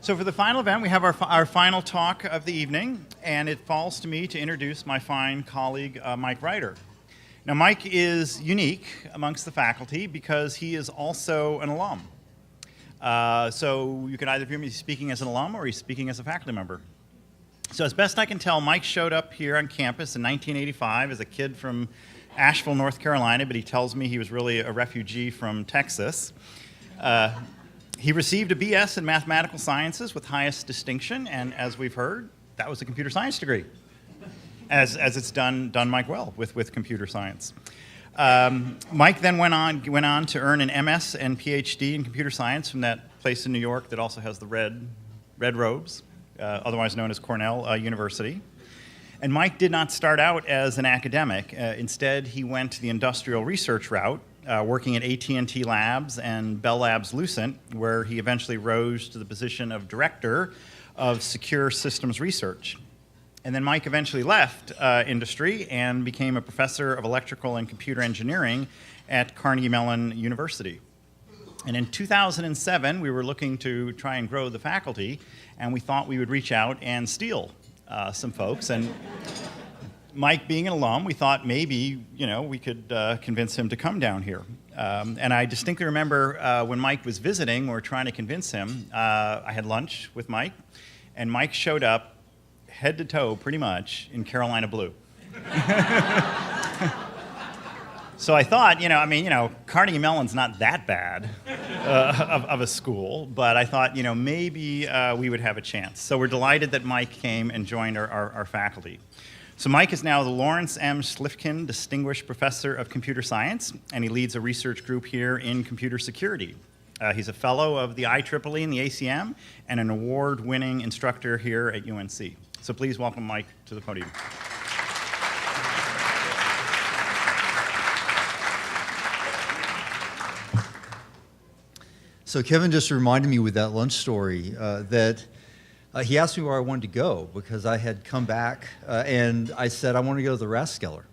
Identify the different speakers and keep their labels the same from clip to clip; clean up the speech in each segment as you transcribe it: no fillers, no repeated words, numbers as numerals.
Speaker 1: So for the final event, we have our final talk of the evening, and it falls to me to introduce my fine colleague, Mike Reiter. Now, Mike is unique amongst the faculty because he is also an alum. So you could either hear me speaking as an alum or he's speaking as a faculty member. So as best I can tell, Mike showed up here on campus in 1985 as a kid from Asheville, North Carolina, but he tells me he was really a refugee from Texas. He received a BS in mathematical sciences with highest distinction, and as we've heard, that was a computer science degree, as it's done Mike well with computer science. Mike then went on to earn an MS and PhD in computer science from that place in New York that also has the red robes, otherwise known as Cornell University. And Mike did not start out as an academic. Instead, he went the industrial research route, working at AT&T Labs and Bell Labs Lucent, where he eventually rose to the position of director of secure systems research. And then Mike eventually left industry and became a professor of electrical and computer engineering at Carnegie Mellon University. And in 2007, we were looking to try and grow the faculty, and we thought we would reach out and steal some folks. And Mike being an alum, we thought maybe, we could convince him to come down here. And I distinctly remember when Mike was visiting, we were trying to convince him. I had lunch with Mike, and Mike showed up head to toe, pretty much, in Carolina blue. So I thought, Carnegie Mellon's not that bad of a school, but I thought, maybe we would have a chance. So we're delighted that Mike came and joined our faculty. So Mike is now the Lawrence M. Slifkin Distinguished Professor of Computer Science, and he leads a research group here in computer security. He's a fellow of the IEEE and the ACM, and an award-winning instructor here at UNC. So please welcome Mike to the podium.
Speaker 2: So Kevin just reminded me with that lunch story that he asked me where I wanted to go because I had come back and I said, I want to go to the Rathskeller.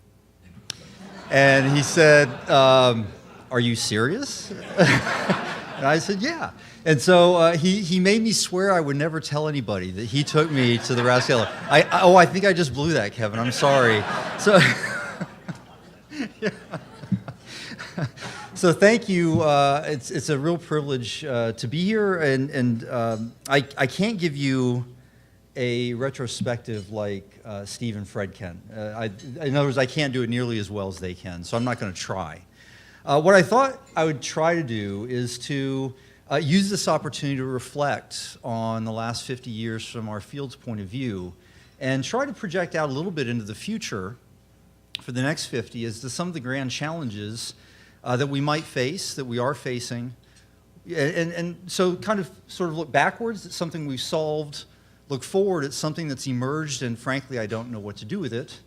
Speaker 2: And he said, are you serious? And I said, yeah. And so he made me swear I would never tell anybody that he took me to the Rathskeller. I think I just blew that, Kevin. I'm sorry. So, yeah. So thank you. It's a real privilege to be here, and I can't give you a retrospective like Steve and Fred can. In other words, I can't do it nearly as well as they can, so I'm not going to try. What I thought I would try to do is to use this opportunity to reflect on the last 50 years from our field's point of view and try to project out a little bit into the future for the next 50 as to some of the grand challenges that we might face, that we are facing, and so kind of sort of look backwards at something we've solved, look forward at something that's emerged and frankly I don't know what to do with it,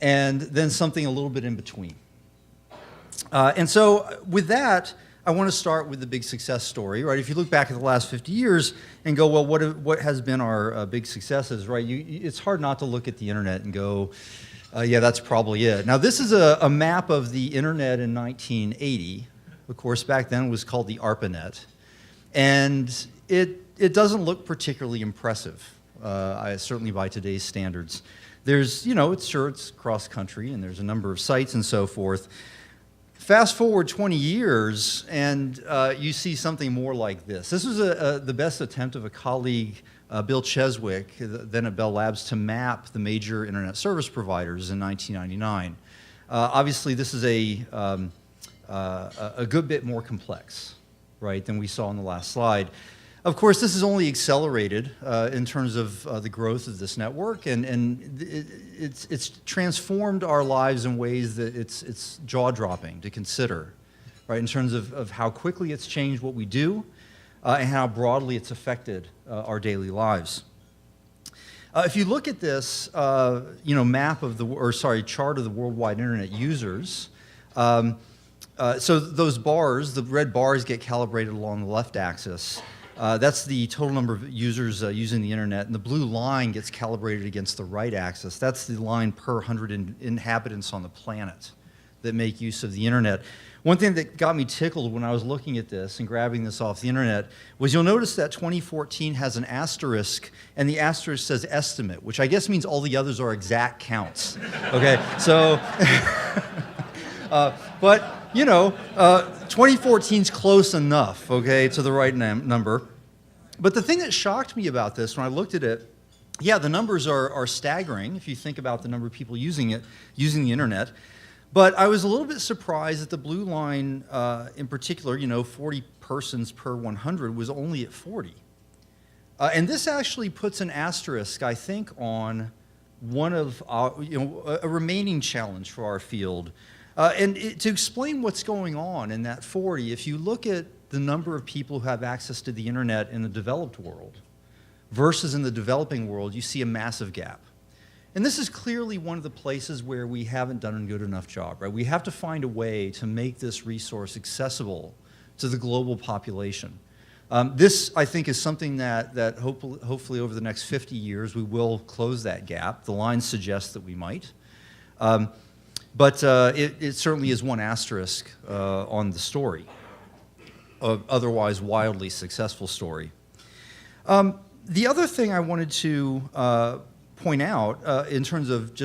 Speaker 2: and then something a little bit in between. And so with that, I want to start with the big success story, right? If you look back at the last 50 years and go, well, what has been our big successes, right? It's hard not to look at the internet and go, yeah, that's probably it. Now, this is a map of the internet in 1980. Of course, back then it was called the ARPANET. And it doesn't look particularly impressive, certainly by today's standards. There's, it's cross-country, and there's a number of sites and so forth. Fast forward 20 years, and you see something more like this. This was the best attempt of a colleague, Bill Cheswick, then at Bell Labs, to map the major internet service providers in 1999. Obviously, this is a good bit more complex, right, than we saw on the last slide. Of course, this is only accelerated in terms of the growth of this network, and it's transformed our lives in ways that it's jaw-dropping to consider, right, in terms of how quickly it's changed what we do and how broadly it's affected our daily lives. If you look at this, chart of the worldwide internet users, so those bars, the red bars, get calibrated along the left axis. That's the total number of users using the internet, and the blue line gets calibrated against the right axis. That's the line per 100 inhabitants on the planet that make use of the internet. One thing that got me tickled when I was looking at this and grabbing this off the internet was you'll notice that 2014 has an asterisk, and the asterisk says estimate, which I guess means all the others are exact counts. Okay, so, but you know, 2014's close enough, okay, to the right number. But the thing that shocked me about this when I looked at it, yeah, the numbers are staggering if you think about the number of people using the internet. But I was a little bit surprised that the blue line in particular, 40 persons per 100 was only at 40. And this actually puts an asterisk, I think, on one of our, a remaining challenge for our field. To explain what's going on in that 40, if you look at the number of people who have access to the internet in the developed world versus in the developing world, you see a massive gap. And this is clearly one of the places where we haven't done a good enough job, right? We have to find a way to make this resource accessible to the global population. This, I think, is something that hopefully over the next 50 years we will close that gap. The lines suggest that we might. But it certainly is one asterisk on the story, of otherwise wildly successful story. The other thing I wanted to point out in terms of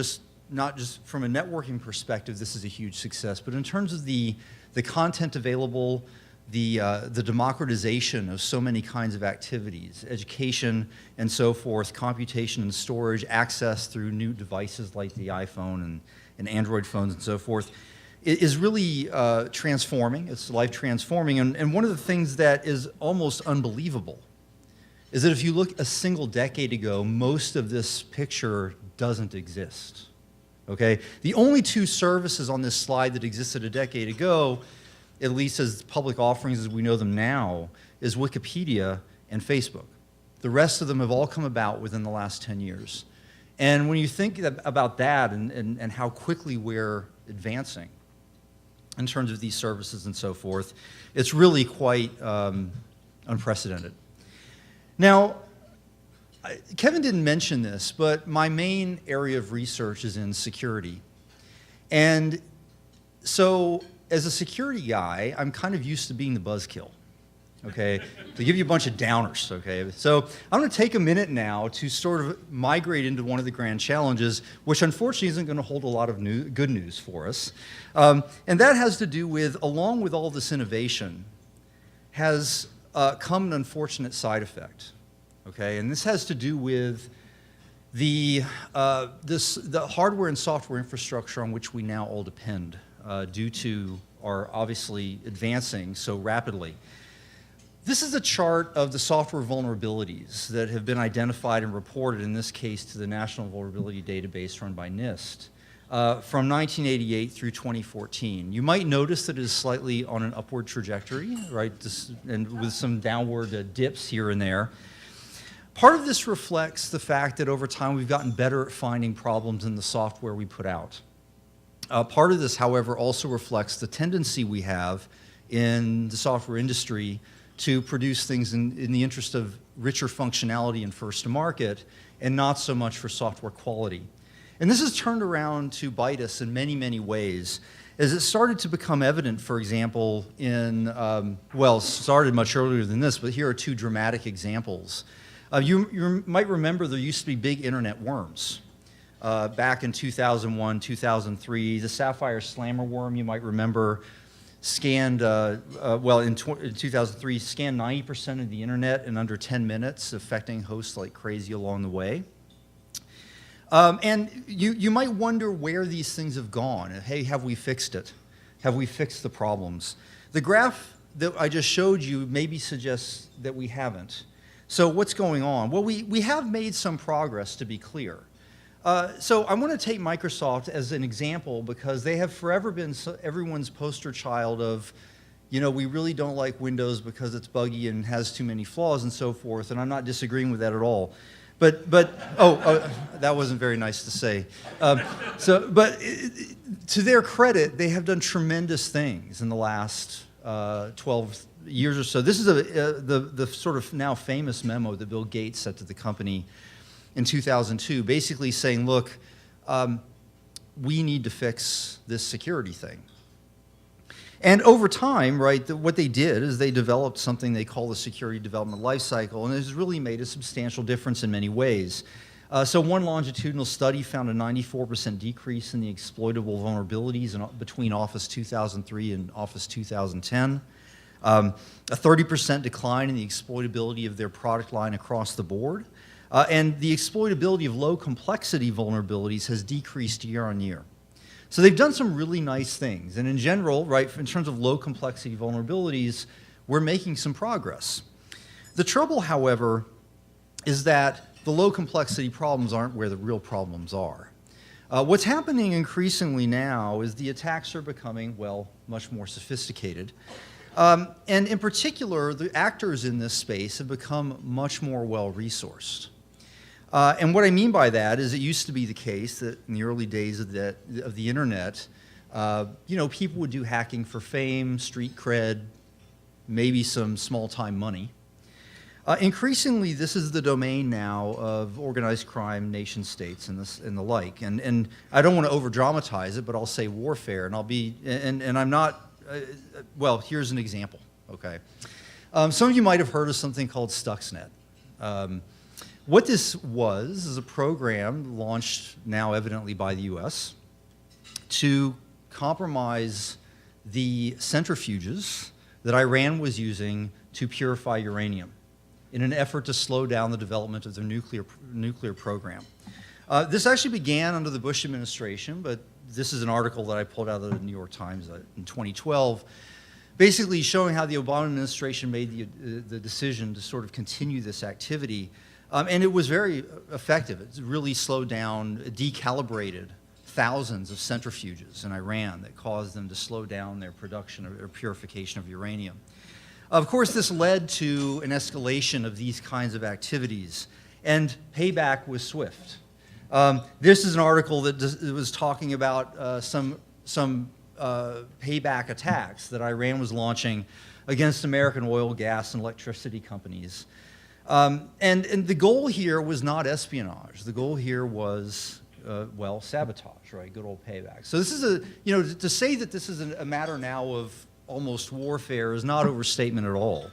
Speaker 2: not just from a networking perspective, this is a huge success, but in terms of the content available, the democratization of so many kinds of activities, education and so forth, computation and storage, access through new devices like the iPhone and Android phones and so forth, is really transforming. It's life transforming. And one of the things that is almost unbelievable is that if you look a single decade ago, most of this picture doesn't exist. Okay? The only two services on this slide that existed a decade ago, at least as public offerings as we know them now, is Wikipedia and Facebook. The rest of them have all come about within the last 10 years. And when you think about that and how quickly we're advancing in terms of these services and so forth, it's really quite unprecedented. Now, Kevin didn't mention this, but my main area of research is in security. And so as a security guy, I'm kind of used to being the buzzkill, okay, to give you a bunch of downers, okay? So I'm going to take a minute now to sort of migrate into one of the grand challenges, which unfortunately isn't going to hold a lot of good news for us. And that has to do with, along with all this innovation, has come an unfortunate side effect, okay? And this has to do with the hardware and software infrastructure on which we now all depend due to our obviously advancing so rapidly. This is a chart of the software vulnerabilities that have been identified and reported, in this case, to the National Vulnerability Database run by NIST. From 1988 through 2014. You might notice that it is slightly on an upward trajectory, right, and with some downward dips here and there. Part of this reflects the fact that over time we've gotten better at finding problems in the software we put out. Part of this, however, also reflects the tendency we have in the software industry to produce things in the interest of richer functionality and first to market, and not so much for software quality. And this has turned around to bite us in many, many ways, as it started to become evident, for example, well, started much earlier than this, but here are two dramatic examples. You might remember there used to be big internet worms. Back in 2001, 2003, the Sapphire Slammer worm, you might remember, scanned, in 2003, scanned 90% of the internet in under 10 minutes, affecting hosts like crazy along the way. And you might wonder where these things have gone. Hey, have we fixed it? Have we fixed the problems? The graph that I just showed you maybe suggests that we haven't. So what's going on? Well, we have made some progress, to be clear. So I want to take Microsoft as an example because they have forever been everyone's poster child of, we really don't like Windows because it's buggy and has too many flaws and so forth, and I'm not disagreeing with that at all. But that wasn't very nice to say. To their credit, they have done tremendous things in the last 12 years or so. This is the sort of now famous memo that Bill Gates sent to the company in 2002, basically saying, look, we need to fix this security thing. And over time, right, what they did is they developed something they call the security development lifecycle, and it has really made a substantial difference in many ways. So one longitudinal study found a 94% decrease in the exploitable vulnerabilities between Office 2003 and Office 2010. A 30% decline in the exploitability of their product line across the board. And the exploitability of low complexity vulnerabilities has decreased year on year. So they've done some really nice things. And in general, right, in terms of low complexity vulnerabilities, we're making some progress. The trouble, however, is that the low complexity problems aren't where the real problems are. What's happening increasingly now is the attacks are becoming, well, much more sophisticated. And in particular, the actors in this space have become much more well-resourced. And what I mean by that is it used to be the case that in the early days of the internet, people would do hacking for fame, street cred, maybe some small-time money. Increasingly, this is the domain now of organized crime, nation states, and the like. And I don't want to over-dramatize it, but I'll say warfare, and I'm not. Well, here's an example. Okay, some of you might have heard of something called Stuxnet. What this was is a program launched now evidently by the U.S. to compromise the centrifuges that Iran was using to purify uranium in an effort to slow down the development of their nuclear program. This actually began under the Bush administration, but this is an article that I pulled out of the New York Times in 2012, basically showing how the Obama administration made the decision to sort of continue this activity. And it was very effective. It really slowed down, decalibrated thousands of centrifuges in Iran that caused them to slow down their production or purification of uranium. Of course, this led to an escalation of these kinds of activities, and payback was swift. This is an article that was talking about some payback attacks that Iran was launching against American oil, gas, and electricity companies. And the goal here was not espionage. The goal here was, sabotage, right? Good old payback. So this is to say that this is a matter now of almost warfare is not overstatement at all.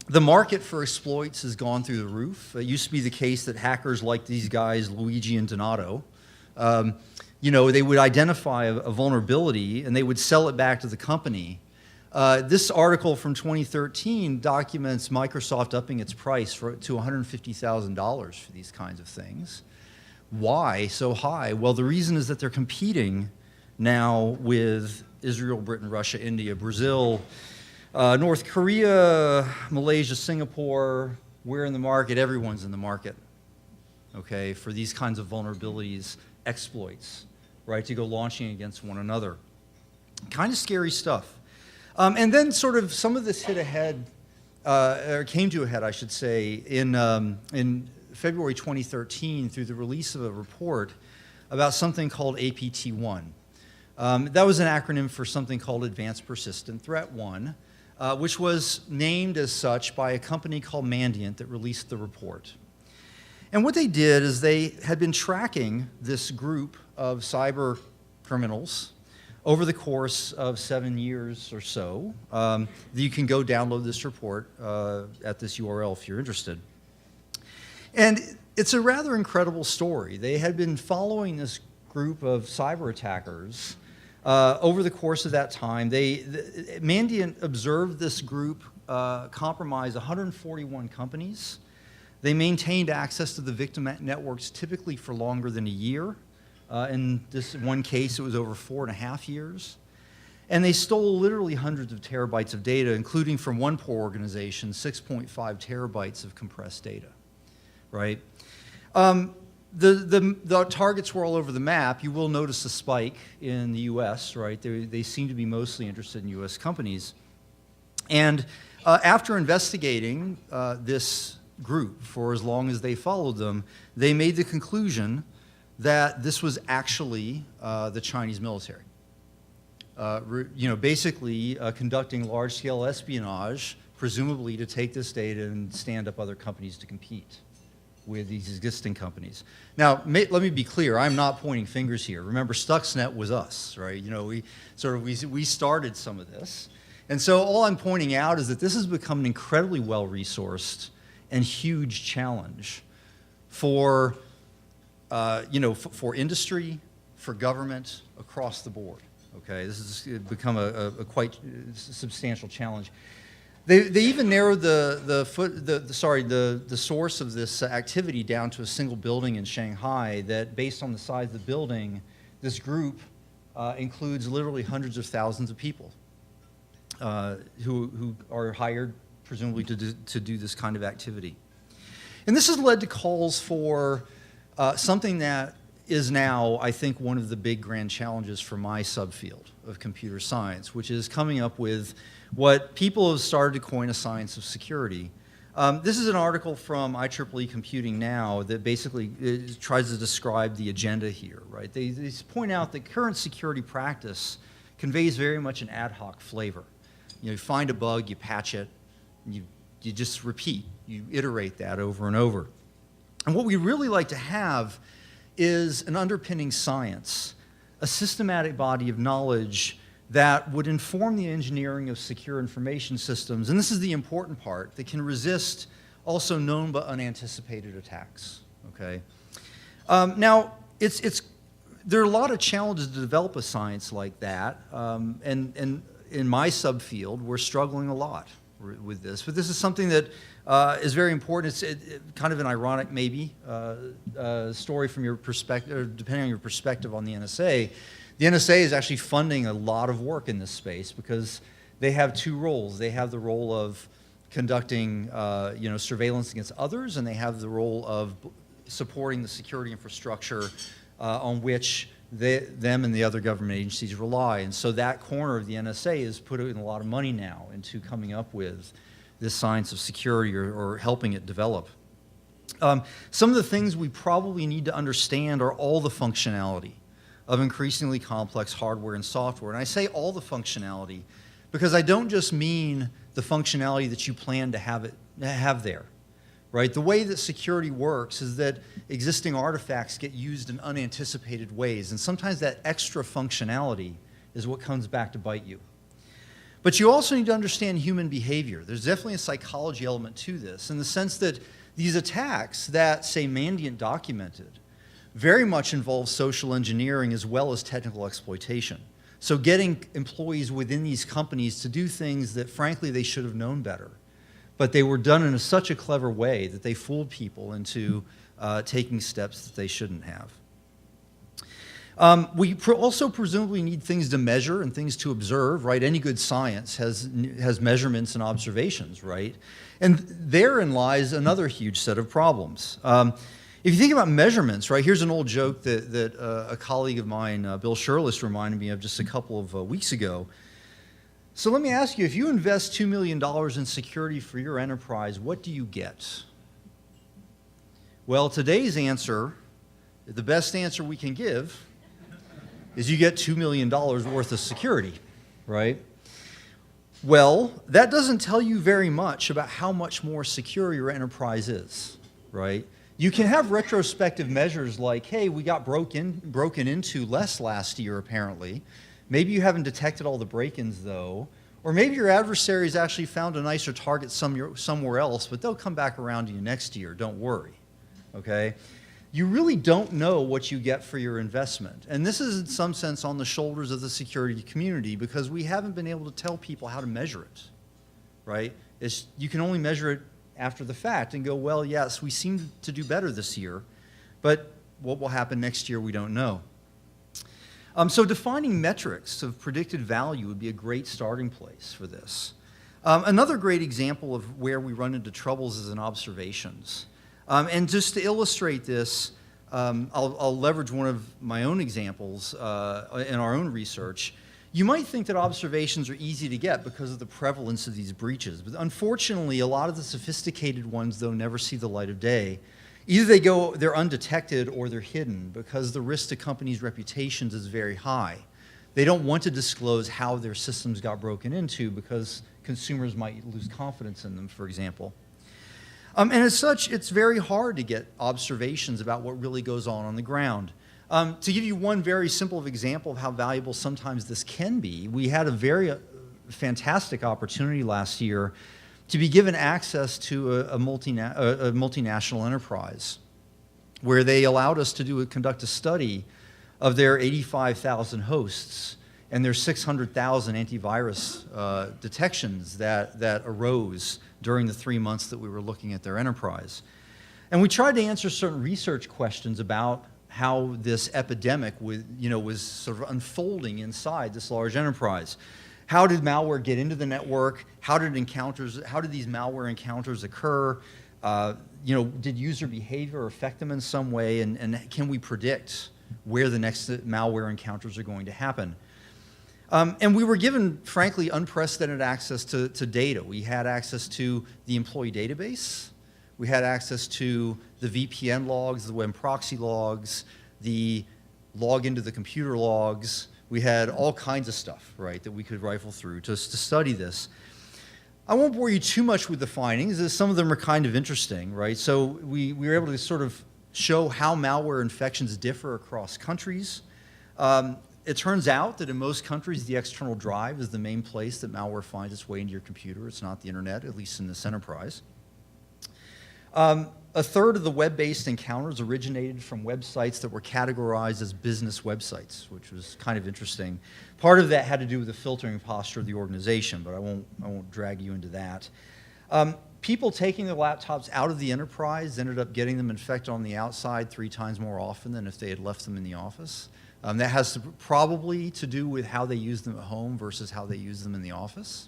Speaker 2: The market for exploits has gone through the roof. It used to be the case that hackers like these guys, Luigi and Donato, they would identify a vulnerability and they would sell it back to the company. This article from 2013 documents Microsoft upping its price to $150,000 for these kinds of things. Why so high? Well, the reason is that they're competing now with Israel, Britain, Russia, India, Brazil, North Korea, Malaysia, Singapore. We're in the market. Everyone's in the market, okay, for these kinds of vulnerabilities, exploits, right, to go launching against one another. Kind of scary stuff. And then sort of some of this hit ahead, or came to a head, I should say, in February 2013 through the release of a report about something called APT1. That was an acronym for something called Advanced Persistent Threat 1, which was named as such by a company called Mandiant that released the report. And what they did is they had been tracking this group of cyber criminals over the course of 7 years or so. You can go download this report at this URL if you're interested. And it's a rather incredible story. They had been following this group of cyber attackers over the course of that time. Mandiant observed this group compromise 141 companies. They maintained access to the victim networks typically for longer than a year. In this one case, it was over 4.5 years. And they stole literally hundreds of terabytes of data, including from one poor organization, 6.5 terabytes of compressed data, right? The targets were all over the map. You will notice a spike in the US, right? They seem to be mostly interested in US companies. And after investigating this group for as long as they followed them, they made the conclusion that this was actually the Chinese military. Basically conducting large-scale espionage, presumably to take this data and stand up other companies to compete. with these existing companies. Now, let me be clear, I'm not pointing fingers here. Remember, Stuxnet was us, right? You know, we started some of this. And so all I'm pointing out is that this has become an incredibly well-resourced and huge challenge for, for industry, for government, across the board, okay? This has become a quite substantial challenge. They even narrowed the source of this activity down to a single building in Shanghai that, based on the size of the building, this group includes literally hundreds of thousands of people who are hired, presumably, to do this kind of activity. And this has led to calls for something that is now, I think, one of the big grand challenges for my subfield of computer science, which is coming up with what people have started to coin a science of security. This is an article from IEEE Computing Now that basically tries to describe the agenda here, right? They point out that current security practice conveys very much an ad hoc flavor. You find a bug, you patch it, and you just repeat. You iterate that over and over. And what we really like to have is an underpinning science, a systematic body of knowledge that would inform the engineering of secure information systems, and this is the important part, that can resist also known but unanticipated attacks, okay? Now, there are a lot of challenges to develop a science like that, and in my subfield, we're struggling a lot with this, but this is something that is very important. It's kind of an ironic, maybe, story from your perspective, or depending on your perspective on the NSA. The NSA is actually funding a lot of work in this space because they have two roles. They have the role of conducting surveillance against others, and they have the role of supporting the security infrastructure on which them and the other government agencies rely. And so that corner of the NSA is putting a lot of money now into coming up with this science of security or helping it develop. Some of the things we probably need to understand are all the functionality of increasingly complex hardware and software. And I say all the functionality because I don't just mean the functionality that you plan to have there, right? The way that security works is that existing artifacts get used in unanticipated ways, and sometimes that extra functionality is what comes back to bite you. But you also need to understand human behavior. There's definitely a psychology element to this, in the sense that these attacks that, say, Mandiant documented, very much involve social engineering as well as technical exploitation. So getting employees within these companies to do things that, frankly, they should have known better. But they were done in such a clever way that they fooled people into taking steps that they shouldn't have. We also presumably need things to measure and things to observe, right? Any good science has measurements and observations, right? And therein lies another huge set of problems. If you think about measurements, right, here's an old joke that a colleague of mine, Bill Shirless, reminded me of just a couple of weeks ago. So let me ask you, if you invest $2 million in security for your enterprise, what do you get? Well, today's answer, the best answer we can give, is you get $2 million worth of security, right? Well, that doesn't tell you very much about how much more secure your enterprise is, right? You can have retrospective measures like, hey, we got broken into less last year, apparently. Maybe you haven't detected all the break-ins, though. Or maybe your adversaries actually found a nicer target somewhere else, but they'll come back around to you next year. Don't worry, okay? You really don't know what you get for your investment. And this is, in some sense, on the shoulders of the security community because we haven't been able to tell people how to measure it, right? You can only measure it after the fact and go, well, yes, we seem to do better this year, but what will happen next year, we don't know. So defining metrics of predicted value would be a great starting place for this. Another great example of where we run into troubles is in observations. And just to illustrate this, I'll leverage one of my own examples in our own research. You might think that observations are easy to get because of the prevalence of these breaches, but unfortunately, a lot of the sophisticated ones, though, never see the light of day. Either they're undetected or they're hidden because the risk to companies' reputations is very high. They don't want to disclose how their systems got broken into because consumers might lose confidence in them, for example. And as such, it's very hard to get observations about what really goes on the ground. To give you one very simple example of how valuable sometimes this can be, we had a very fantastic opportunity last year to be given access to a multinational enterprise where they allowed us to conduct a study of their 85,000 hosts and their 600,000 antivirus detections that arose during the 3 months that we were looking at their enterprise. And we tried to answer certain research questions about how this epidemic was sort of unfolding inside this large enterprise. How did malware get into the network? How did these malware encounters occur? Did user behavior affect them in some way? And can we predict where the next malware encounters are going to happen? And we were given, frankly, unprecedented access to data. We had access to the employee database. We had access to the VPN logs, the web proxy logs, the log into the computer logs. We had all kinds of stuff, right, that we could rifle through to study this. I won't bore you too much with the findings, as some of them are kind of interesting, right? So we were able to sort of show how malware infections differ across countries. It turns out that in most countries, the external drive is the main place that malware finds its way into your computer. It's not the internet, at least in this enterprise. A third of the web-based encounters originated from websites that were categorized as business websites, which was kind of interesting. Part of that had to do with the filtering posture of the organization, but I won't drag you into that. People taking their laptops out of the enterprise ended up getting them infected on the outside 3 times more often than if they had left them in the office. That has probably to do with how they use them at home versus how they use them in the office.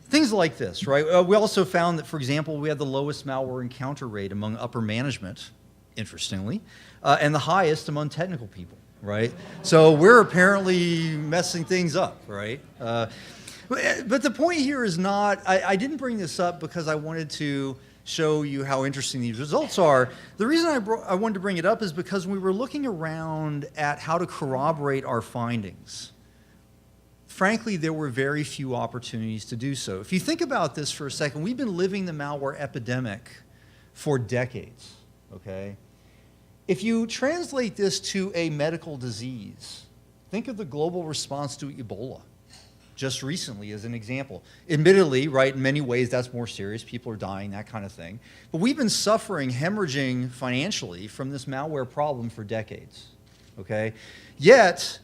Speaker 2: Things like this, right? We also found that, for example, we had the lowest malware encounter rate among upper management, interestingly, and the highest among technical people, right? So we're apparently messing things up, right? But the point here is not, I didn't bring this up because I wanted to show you how interesting these results are. The reason I wanted to bring it up is because we were looking around at how to corroborate our findings. Frankly, there were very few opportunities to do so. If you think about this for a second, we've been living the malware epidemic for decades, okay? If you translate this to a medical disease, think of the global response to Ebola just recently as an example. Admittedly, right, in many ways that's more serious. People are dying, that kind of thing. But we've been suffering, hemorrhaging financially from this malware problem for decades, okay? Yet,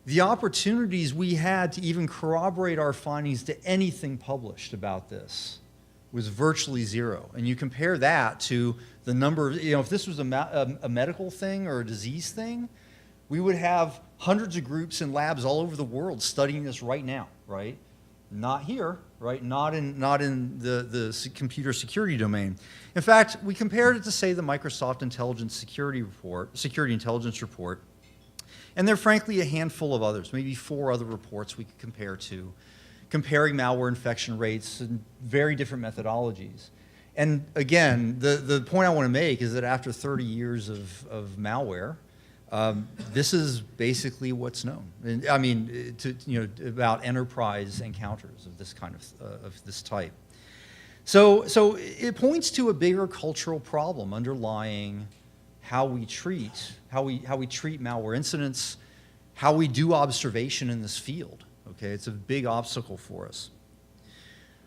Speaker 2: the opportunities we had to even corroborate our findings to anything published about this was virtually zero. And you compare that to the number of, if this was a medical thing or a disease thing, we would have hundreds of groups and labs all over the world studying this right now, right? Not here, right? Not in the computer security domain. In fact, we compared it to, say, the Microsoft Security Intelligence Report. And there are frankly a handful of others, maybe 4 other reports we could compare to, comparing malware infection rates and very different methodologies. And again, the point I want to make is that after 30 years of malware, this is basically what's known. And, I mean, about enterprise encounters of this kind of this type. So it points to a bigger cultural problem underlying how we treat malware incidents, how we do observation in this field. Okay, it's a big obstacle for us.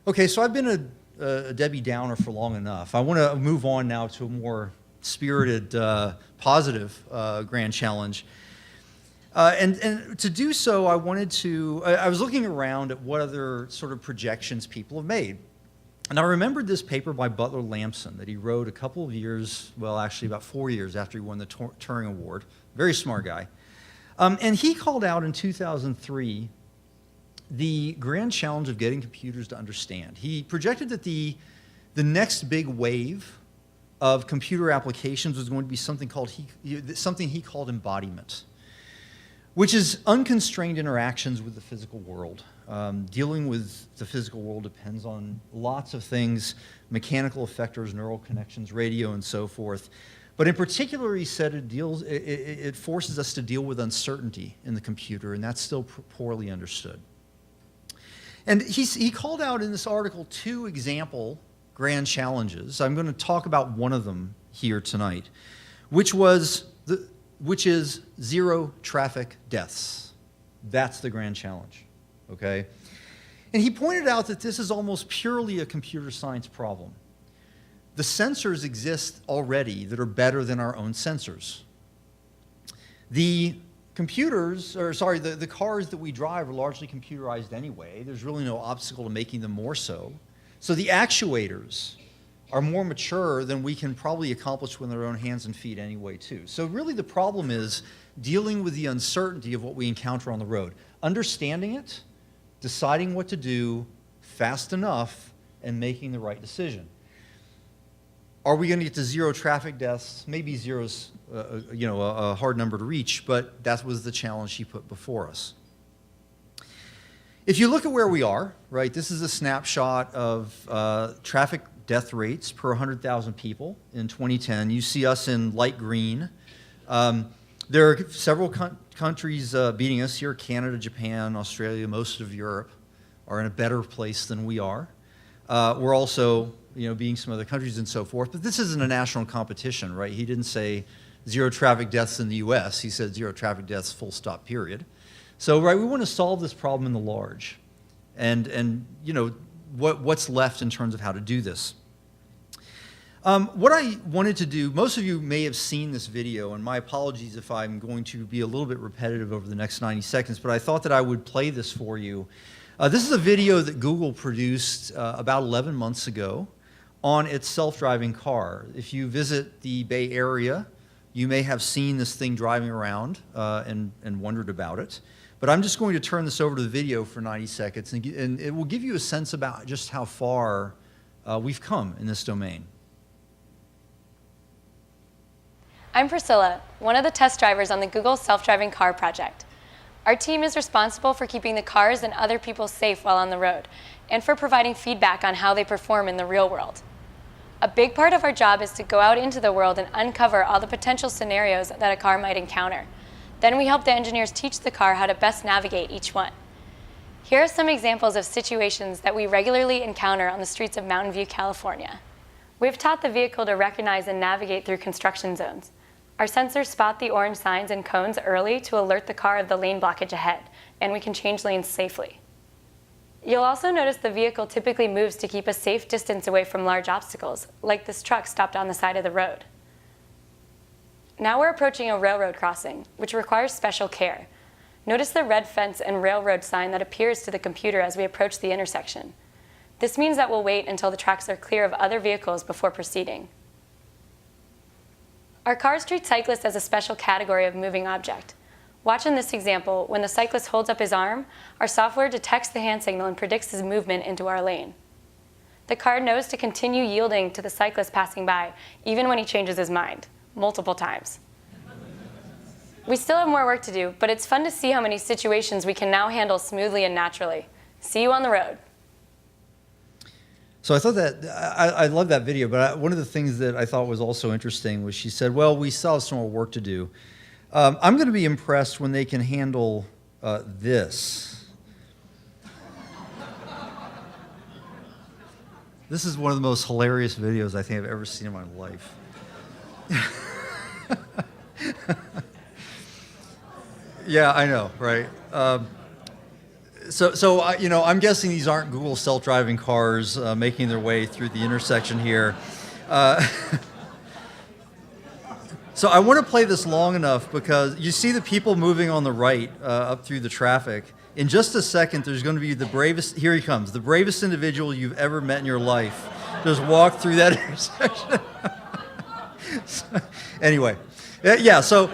Speaker 2: Okay, so I've been a Debbie Downer for long enough. I want to move on now to a more spirited, positive grand challenge. And to do so, I was looking around at what other sort of projections people have made. And I remembered this paper by Butler Lampson that he wrote a couple of years, well, actually about 4 years after he won the Turing Award. Very smart guy. And he called out in 2003 the grand challenge of getting computers to understand. He projected that the next big wave of computer applications was going to be something he called embodiment, which is unconstrained interactions with the physical world. Dealing with the physical world depends on lots of things, mechanical effectors, neural connections, radio, and so forth. But in particular, he said it forces us to deal with uncertainty in the computer, and that's still poorly understood. And he called out in this article 2 example grand challenges. I'm going to talk about one of them here tonight, which is zero traffic deaths. That's the grand challenge, okay? And he pointed out that this is almost purely a computer science problem. The sensors exist already that are better than our own sensors. The the cars that we drive are largely computerized anyway. There's really no obstacle to making them more so. So the actuators are more mature than we can probably accomplish with our own hands and feet anyway, too. So really the problem is dealing with the uncertainty of what we encounter on the road, understanding it, deciding what to do fast enough, and making the right decision. Are we going to get to zero traffic deaths? Maybe zero's a hard number to reach, but that was the challenge he put before us. If you look at where we are, right, this is a snapshot of traffic death rates per 100,000 people in 2010. You see us in light green. There are several countries beating us here: Canada, Japan, Australia, most of Europe are in a better place than we are. We're also being some other countries and so forth, but this isn't a national competition, right? He didn't say zero traffic deaths in the US, he said zero traffic deaths, full stop, period. So, right, we want to solve this problem in the large. And what's left in terms of how to do this. What I wanted to do, most of you may have seen this video, and my apologies if I'm going to be a little bit repetitive over the next 90 seconds, but I thought that I would play this for you. This is a video that Google produced about 11 months ago on its self-driving car. If you visit the Bay Area, you may have seen this thing driving around and wondered about it. But I'm just going to turn this over to the video for 90 seconds, and it will give you a sense about just how far we've come in this domain.
Speaker 3: I'm Priscilla, one of the test drivers on the Google Self-Driving Car project. Our team is responsible for keeping the cars and other people safe while on the road, and for providing feedback on how they perform in the real world. A big part of our job is to go out into the world and uncover all the potential scenarios that a car might encounter. Then we help the engineers teach the car how to best navigate each one. Here are some examples of situations that we regularly encounter on the streets of Mountain View, California. We've taught the vehicle to recognize and navigate through construction zones. Our sensors spot the orange signs and cones early to alert the car of the lane blockage ahead, and we can change lanes safely. You'll also notice the vehicle typically moves to keep a safe distance away from large obstacles, like this truck stopped on the side of the road. Now we're approaching a railroad crossing, which requires special care. Notice the red fence and railroad sign that appears to the computer as we approach the intersection. This means that we'll wait until the tracks are clear of other vehicles before proceeding. Our cars treat cyclists as a special category of moving object. Watch in this example, when the cyclist holds up his arm, our software detects the hand signal and predicts his movement into our lane. The car knows to continue yielding to the cyclist passing by, even when he changes his mind, multiple times. We still have more work to do, but it's fun to see how many situations we can now handle smoothly and naturally. See you on the road.
Speaker 2: So I thought that, I love that video, but one of the things that I thought was also interesting was she said, well, we still have some more work to do. I'm going to be impressed when they can handle this. This is one of the most hilarious videos I think I've ever seen in my life. Yeah, I know, right? So I'm guessing these aren't Google self-driving cars making their way through the intersection here. So I want to play this long enough because you see the people moving on the right up through the traffic. In just a second, there's going to be the bravest, here he comes, the bravest individual you've ever met in your life. Just walk through that intersection. Anyway, yeah, so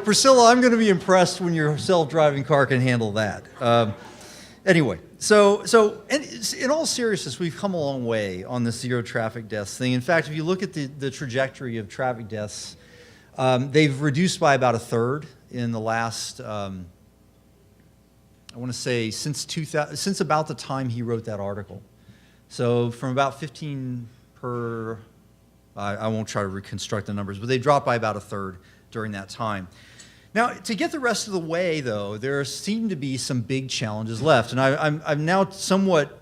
Speaker 2: Priscilla, I'm going to be impressed when your self-driving car can handle that. Anyway, so in all seriousness, we've come a long way on this zero traffic deaths thing. In fact, if you look at the trajectory of traffic deaths, they've reduced by about a third in the last, I want to say, since about the time he wrote that article. So from about 15 per, I won't try to reconstruct the numbers, but they dropped by about a third during that time. Now, to get the rest of the way, though, there seem to be some big challenges left, and I'm now somewhat,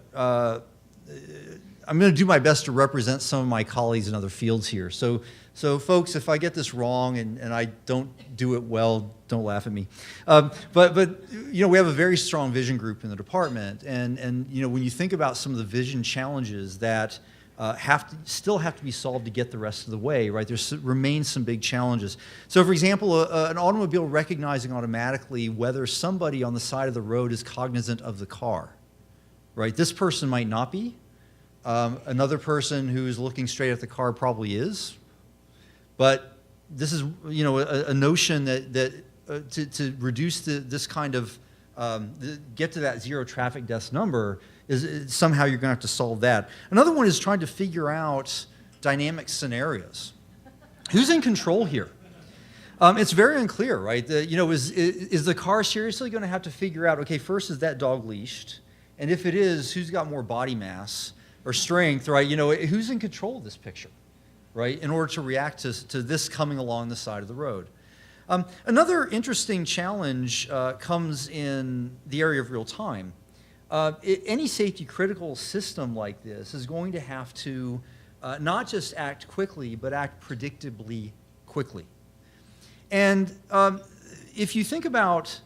Speaker 2: I'm going to do my best to represent some of my colleagues in other fields here. So folks, if I get this wrong and I don't do it well, don't laugh at me. But you know, we have a very strong vision group in the department, and you know, when you think about some of the vision challenges that still have to be solved to get the rest of the way, right? There remains some big challenges. So, for example, an automobile recognizing automatically whether somebody on the side of the road is cognizant of the car, right? This person might not be. Another person who's looking straight at the car probably is. But this is, you know, a notion that to reduce this kind of get to that zero traffic deaths number is somehow you're going to have to solve that. Another one is trying to figure out dynamic scenarios. Who's in control here? It's very unclear, right? You know, is the car seriously going to have to figure out, okay, first, is that dog leashed? And if it is, who's got more body mass or strength, right? You know, who's in control of this picture, right? In order to react to this coming along the side of the road. Another interesting challenge comes in the area of real time. Any safety critical system like this is going to have to not just act quickly, but act predictably quickly. And if you think about,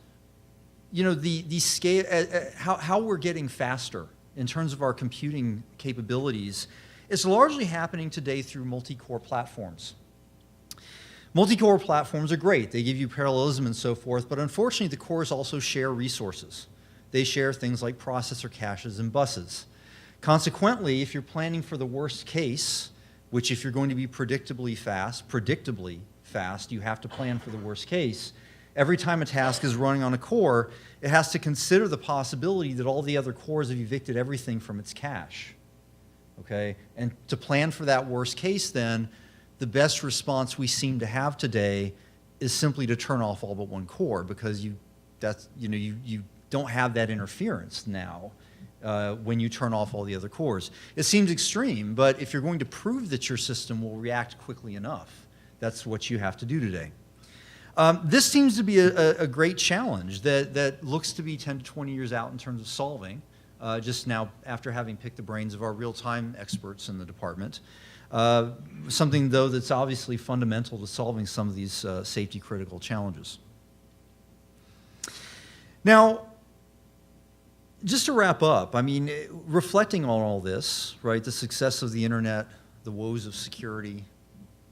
Speaker 2: you know, the scale, how we're getting faster in terms of our computing capabilities, it's largely happening today through multi-core platforms. Multi-core platforms are great. They give you parallelism and so forth, but unfortunately the cores also share resources. They share things like processor caches and buses. Consequently, if you're planning for the worst case, which if you're going to be predictably fast, you have to plan for the worst case. Every time a task is running on a core, it has to consider the possibility that all the other cores have evicted everything from its cache. Okay? And to plan for that worst case then, the best response we seem to have today is simply to turn off all but one core, because you don't have that interference now when you turn off all the other cores. It seems extreme, but if you're going to prove that your system will react quickly enough, that's what you have to do today. This seems to be a great challenge that looks to be 10 to 20 years out in terms of solving, just now after having picked the brains of our real-time experts in the department. Something, though, that's obviously fundamental to solving some of these safety-critical challenges. Now, just to wrap up, I mean, reflecting on all this, right, the success of the internet, the woes of security,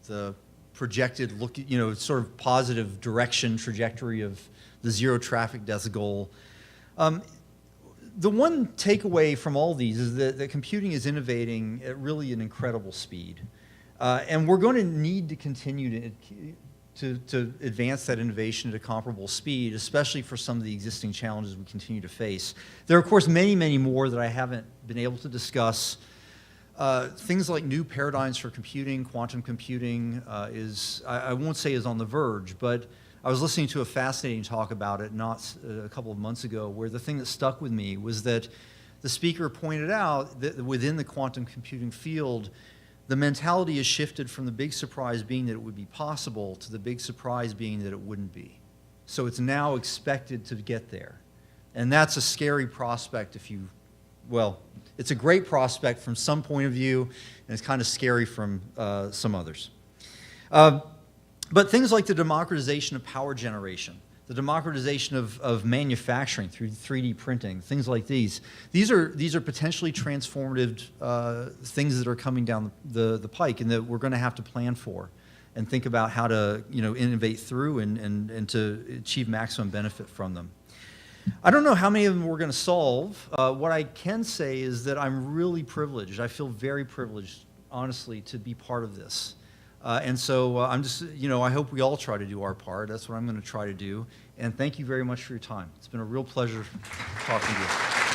Speaker 2: the projected look, you know, sort of positive direction, trajectory of the zero traffic deaths goal, the one takeaway from all these is that computing is innovating at really an incredible speed. And we're going to need to continue to advance that innovation at a comparable speed, especially for some of the existing challenges we continue to face. There are, of course, many, many more that I haven't been able to discuss. Things like new paradigms for computing, quantum computing I won't say is on the verge, but I was listening to a fascinating talk about it a couple of months ago, where the thing that stuck with me was that the speaker pointed out that within the quantum computing field, the mentality has shifted from the big surprise being that it would be possible to the big surprise being that it wouldn't be. So it's now expected to get there. And that's a scary prospect well, it's a great prospect from some point of view, and it's kind of scary from some others. But things like the democratization of power generation, the democratization of manufacturing through 3D printing, things like these are potentially transformative things that are coming down the pike and that we're going to have to plan for and think about how to, you know, innovate through and to achieve maximum benefit from them. I don't know how many of them we're going to solve. What I can say is that I'm really privileged. I feel very privileged, honestly, to be part of this. And so I'm just, you know, I hope we all try to do our part. That's what I'm going to try to do. And thank you very much for your time. It's been a real pleasure talking to you.